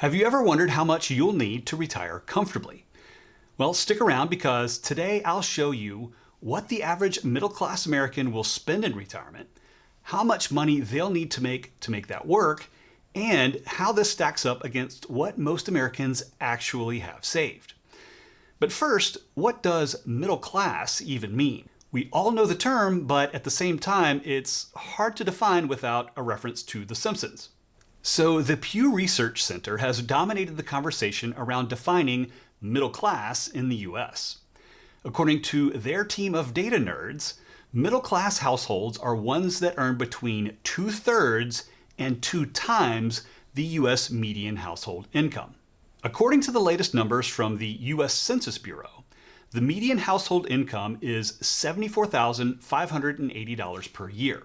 Have you ever wondered how much you'll need to retire comfortably? Well, stick around because today I'll show you what the average middle-class American will spend in retirement, how much money they'll need to make that work, and how this stacks up against what most Americans actually have saved. But first, what does middle class even mean? We all know the term, but at the same time, it's hard to define without a reference to The Simpsons. So the Pew Research Center has dominated the conversation around defining middle class in the US. According to their team of data nerds, middle class households are ones that earn between 2/3 and 2 times the US median household income. According to the latest numbers from the US Census Bureau, the median household income is $74,580 per year.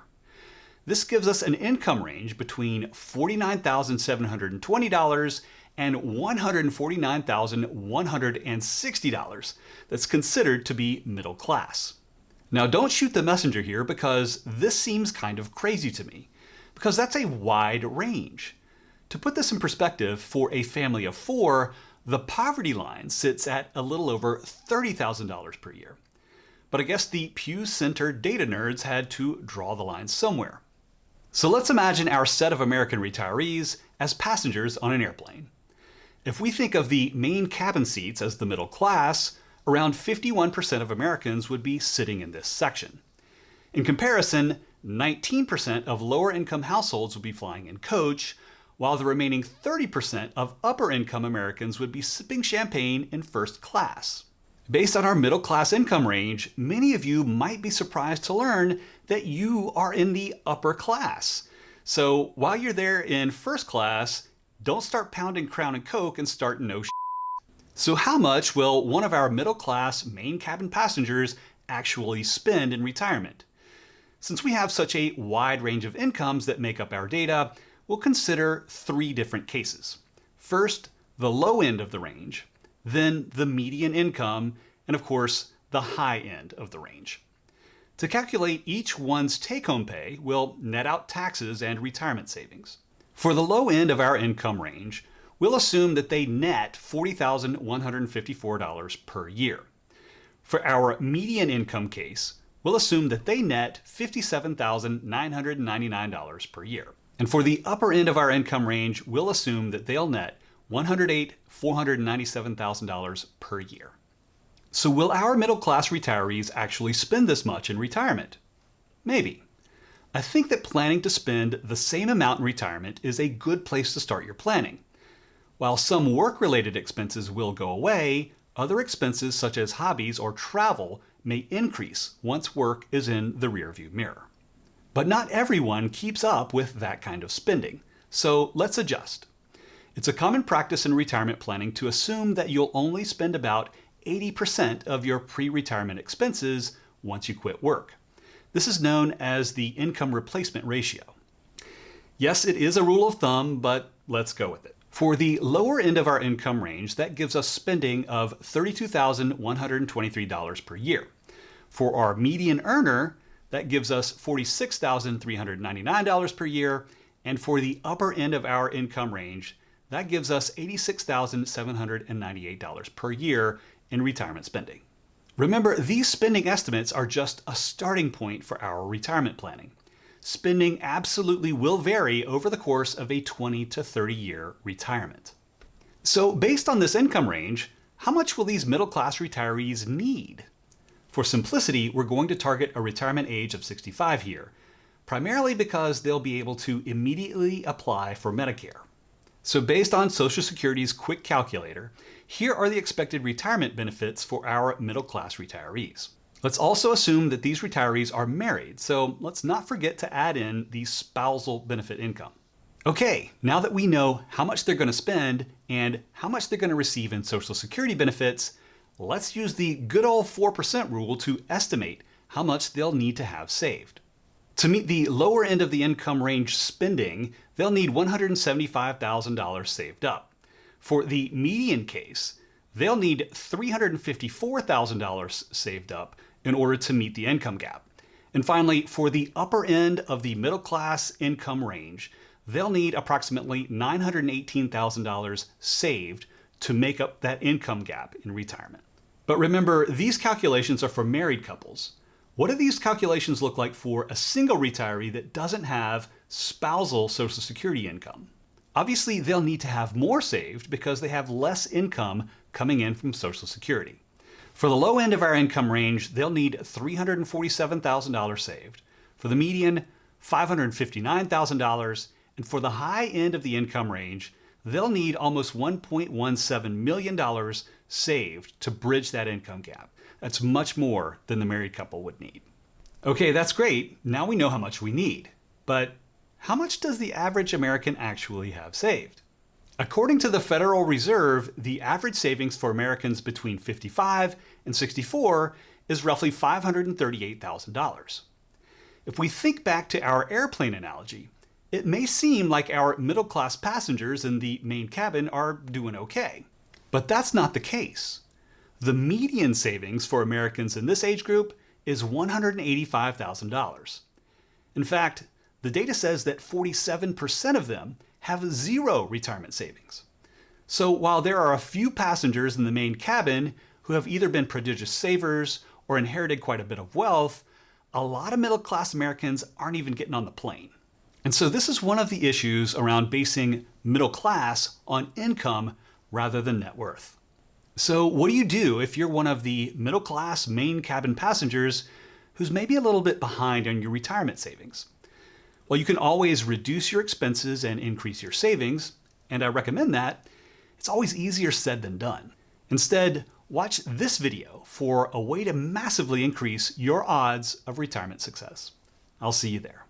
This gives us an income range between $49,720 and $149,160 that's considered to be middle class. Now don't shoot the messenger here because this seems kind of crazy to me, because that's a wide range. To put this in perspective, for a family of 4, the poverty line sits at a little over $30,000 per year. But I guess the Pew Center data nerds had to draw the line somewhere. So let's imagine our set of American retirees as passengers on an airplane. If we think of the main cabin seats as the middle class, around 51% of Americans would be sitting in this section. In comparison, 19% of lower income households would be flying in coach, while the remaining 30% of upper income Americans would be sipping champagne in first class. Based on our middle class income range, many of you might be surprised to learn that you are in the upper class. So while you're there in first class, don't start pounding Crown and Coke and start no shit. So how much will one of our middle class main cabin passengers actually spend in retirement? Since we have such a wide range of incomes that make up our data, we'll consider 3 different cases. First, the low end of the range, then the median income, and of course, the high end of the range. To calculate each one's take-home pay, we'll net out taxes and retirement savings. For the low end of our income range, we'll assume that they net $40,154 per year. For our median income case, we'll assume that they net $57,999 per year. And for the upper end of our income range, we'll assume that they'll net $108,497 per year. So will our middle class retirees actually spend this much in retirement? Maybe. I think that planning to spend the same amount in retirement is a good place to start your planning. While some work-related expenses will go away, other expenses such as hobbies or travel may increase once work is in the rearview mirror. But not everyone keeps up with that kind of spending, so let's adjust. It's a common practice in retirement planning to assume that you'll only spend about 80% of your pre-retirement expenses once you quit work. This is known as the income replacement ratio. Yes, it is a rule of thumb, but let's go with it. For the lower end of our income range, that gives us spending of $32,123 per year. For our median earner, that gives us $46,399 per year, and for the upper end of our income range, that gives us $86,798 per year in retirement spending. Remember, these spending estimates are just a starting point for our retirement planning. Spending absolutely will vary over the course of a 20 to 30 year retirement. So based on this income range, how much will these middle class retirees need? For simplicity, we're going to target a retirement age of 65 here, primarily because they'll be able to immediately apply for Medicare. So based on Social Security's quick calculator, here are the expected retirement benefits for our middle class retirees. Let's also assume that these retirees are married, so let's not forget to add in the spousal benefit income. Okay, now that we know how much they're going to spend and how much they're going to receive in Social Security benefits, let's use the good old 4% rule to estimate how much they'll need to have saved. To meet the lower end of the income range spending, they'll need $175,000 saved up. For the median case, they'll need $354,000 saved up in order to meet the income gap. And finally, for the upper end of the middle class income range, they'll need approximately $918,000 saved to make up that income gap in retirement. But remember, these calculations are for married couples. What do these calculations look like for a single retiree that doesn't have spousal Social Security income? Obviously, they'll need to have more saved because they have less income coming in from Social Security. For the low end of our income range, they'll need $347,000 saved. For the median, $559,000. And for the high end of the income range, they'll need almost $1.17 million saved to bridge that income gap. That's much more than the married couple would need. Okay, that's great. Now we know how much we need. But how much does the average American actually have saved? According to the Federal Reserve, the average savings for Americans between 55 and 64 is roughly $538,000. If we think back to our airplane analogy, it may seem like our middle-class passengers in the main cabin are doing okay. But that's not the case. The median savings for Americans in this age group is $185,000. In fact, the data says that 47% of them have zero retirement savings. So while there are a few passengers in the main cabin who have either been prodigious savers or inherited quite a bit of wealth, a lot of middle-class Americans aren't even getting on the plane. And so this is one of the issues around basing middle class on income rather than net worth. So what do you do if you're one of the middle class main cabin passengers who's maybe a little bit behind on your retirement savings? Well, you can always reduce your expenses and increase your savings, and I recommend that. It's always easier said than done. Instead, watch this video for a way to massively increase your odds of retirement success. I'll see you there.